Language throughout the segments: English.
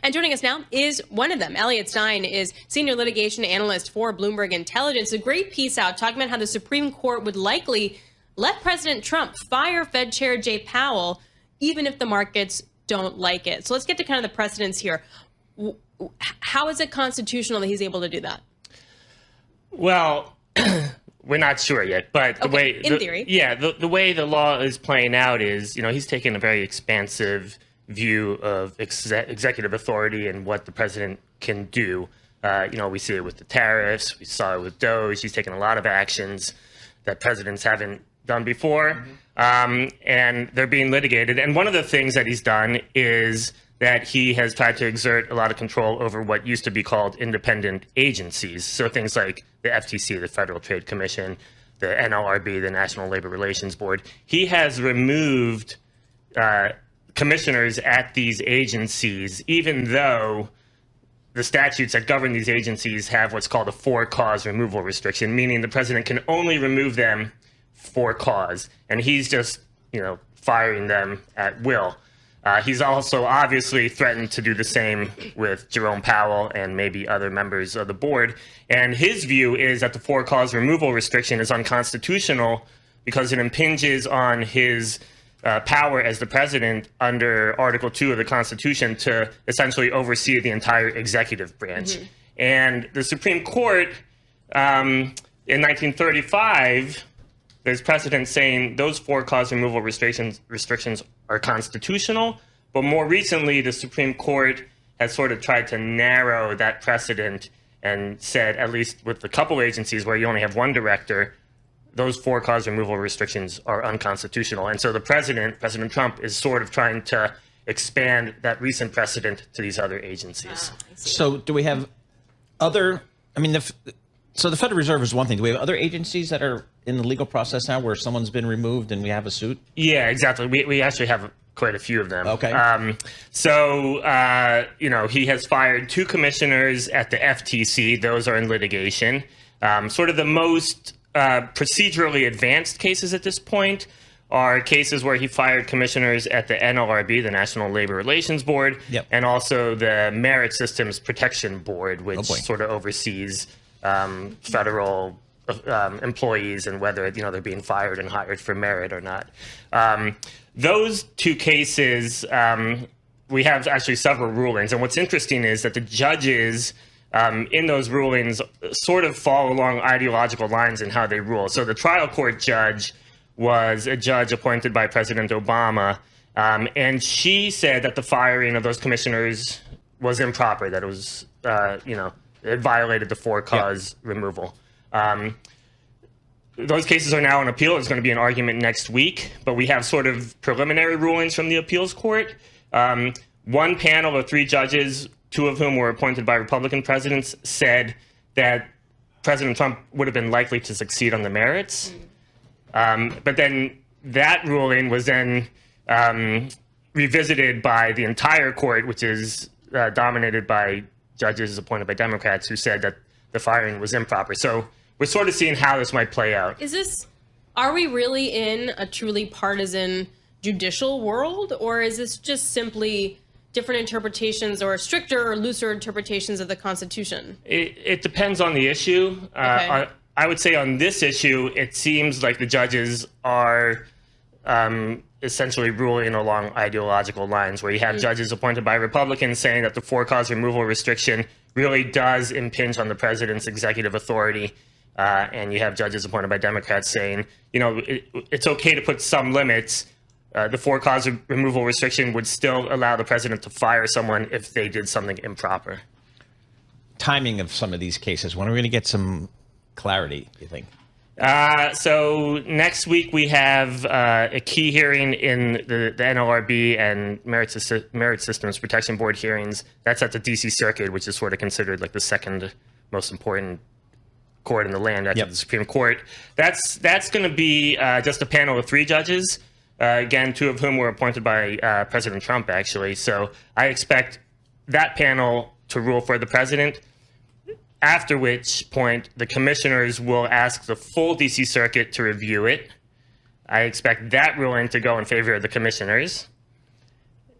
And joining us now is one of them. Elliot Stein is senior litigation analyst for Bloomberg Intelligence. A great piece out talking about how the Supreme Court would likely let President Trump fire Fed Chair Jay Powell, even if the markets don't like it. So let's get to kind of the precedents here. How is it constitutional that he's able to do that? Well, we're not sure yet, but the way, in theory, the way the law is playing out is, he's taking a very expansive view of executive authority and what the president can do. We see it with the tariffs. We saw it with DOGE. He's taken a lot of actions that presidents haven't done before, and they're being litigated. And one of the things that he's done is that he has tried to exert a lot of control over what used to be called independent agencies. So things like the FTC, the Federal Trade Commission, the NLRB, the National Labor Relations Board. He has removed commissioners at these agencies, even though the statutes that govern these agencies have what's called a for-cause removal restriction, meaning the president can only remove them for cause. And he's just, firing them at will. He's also obviously threatened to do the same with Jerome Powell and maybe other members of the board. And his view is that the for-cause removal restriction is unconstitutional because it impinges on his power as the president under Article 2 of the Constitution to essentially oversee the entire executive branch. And the Supreme Court in 1935, there's precedent saying those for-cause removal restrictions are constitutional, but more recently, the Supreme Court has sort of tried to narrow that precedent and said, at least with a couple agencies where you only have one director, those for-cause removal restrictions are unconstitutional. And so the President Trump, is sort of trying to expand that recent precedent to these other agencies. So do we have other, so the Federal Reserve is one thing. Do we have other agencies that are in the legal process now where someone's been removed and we have a suit? Yeah, exactly. We actually have quite a few of them. Okay. He has fired 2 commissioners at the FTC. Those are in litigation. Sort of the most procedurally advanced cases at this point are cases where he fired commissioners at the NLRB, the National Labor Relations Board, and also the Merit Systems Protection Board, which sort of oversees federal employees and whether they're being fired and hired for merit or not. Those 2 cases, we have actually several rulings, and what's interesting is that the judges in those rulings sort of fall along ideological lines in how they rule. So the trial court judge was a judge appointed by President Obama, and she said that the firing of those commissioners was improper, that it was, it violated the for-cause removal. Those cases are now on appeal. There's going to be an argument next week, but we have sort of preliminary rulings from the appeals court. One panel of 3 judges, 2 of whom were appointed by Republican presidents, said that President Trump would have been likely to succeed on the merits. But then that ruling was then revisited by the entire court, which is dominated by judges appointed by Democrats, who said that the firing was improper. So we're sort of seeing how this might play out. Are we really in a truly partisan judicial world, or is this just simply different interpretations or stricter or looser interpretations of the Constitution? It depends on the issue. I would say on this issue, it seems like the judges are essentially ruling along ideological lines, where you have judges appointed by Republicans saying that the for-cause removal restriction really does impinge on the president's executive authority. And you have judges appointed by Democrats saying, it's okay to put some limits. The for-cause removal restriction would still allow the president to fire someone if they did something improper. Timing of some of these cases, when are we going to get some clarity, do you think? So next week we have a key hearing in the NLRB and Merit Systems Protection Board hearings. That's at the D.C. Circuit, which is sort of considered like the second most important court in the land after the Supreme Court. That's going to be just a panel of 3 judges. Again, 2 of whom were appointed by President Trump, actually. So I expect that panel to rule for the president, after which point the commissioners will ask the full D.C. Circuit to review it. I expect that ruling to go in favor of the commissioners.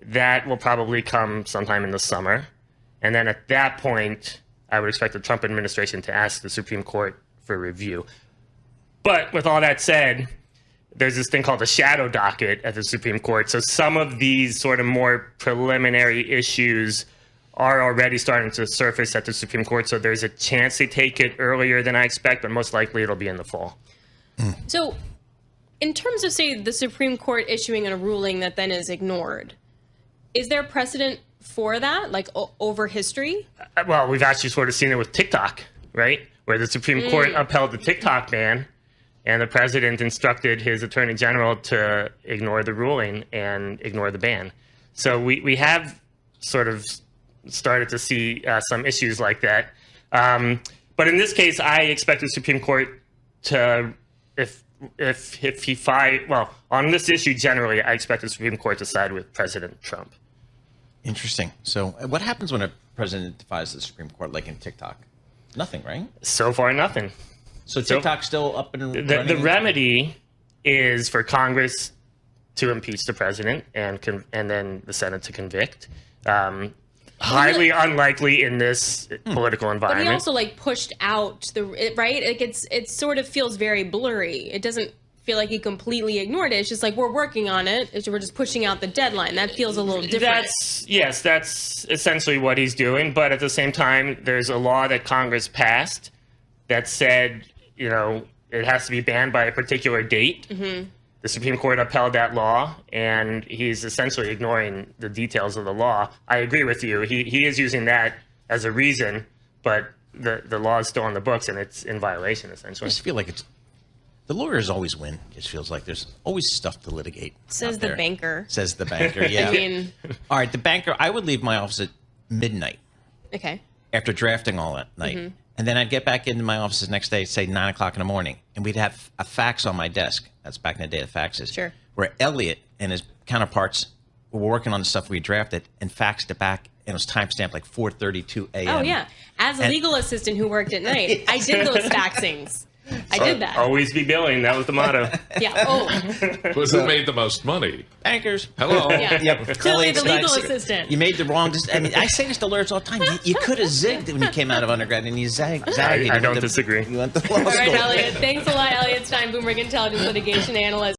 That will probably come sometime in the summer. And then at that point, I would expect the Trump administration to ask the Supreme Court for review. But with all that said, there's this thing called a shadow docket at the Supreme Court. So some of these sort of more preliminary issues are already starting to surface at the Supreme Court. So there's a chance they take it earlier than I expect, but most likely it'll be in the fall. So in terms of, say, the Supreme Court issuing a ruling that then is ignored, is there precedent for that, like over history? Well, we've actually sort of seen it with TikTok, right? Where the Supreme Court upheld the TikTok ban, and the president instructed his attorney general to ignore the ruling and ignore the ban. So we have sort of started to see some issues like that. But in this case, I expect the Supreme Court to, on this issue generally, I expect the Supreme Court to side with President Trump. Interesting. So what happens when a president defies the Supreme Court, like in TikTok? Nothing, right? So far, nothing. So TikTok's still up and running? The remedy is for Congress to impeach the president and then the Senate to convict. Highly unlikely in this political environment. But he also like pushed out right? Like it sort of feels very blurry. It doesn't feel like he completely ignored it. It's just like, we're working on it. We're just pushing out the deadline. That feels a little different. That's essentially what he's doing. But at the same time, there's a law that Congress passed that said, it has to be banned by a particular date. Mm-hmm. The Supreme Court upheld that law, and he's essentially ignoring the details of the law. I agree with you. He is using that as a reason, but the law is still on the books, and it's in violation, essentially. I just feel like the lawyers always win. It just feels like there's always stuff to litigate. Says the banker. Says the banker, yeah. I mean, all right, the banker, I would leave my office at midnight. Okay. After drafting all that night. Mm-hmm. And then I'd get back into my office the next day, say 9 o'clock in the morning, and we'd have a fax on my desk. That's back in the day of faxes. Sure. Where Elliot and his counterparts were working on the stuff we drafted and faxed it back, and it was timestamped like 4:32 a.m. Oh, yeah. As a legal assistant who worked at night, I did those faxings. I did that. Always be billing. That was the motto. Yeah. Oh. But who made the most money? Bankers. Hello. Yeah. Clearly the legal assistant. You made the wrong I mean, I say this to lawyers all the time. You could have zigged when you came out of undergrad, and you zagged. I don't disagree. You went to law school. All right, Elliot. Thanks a lot, Elliot Stein, Bloomberg Intelligence litigation analyst.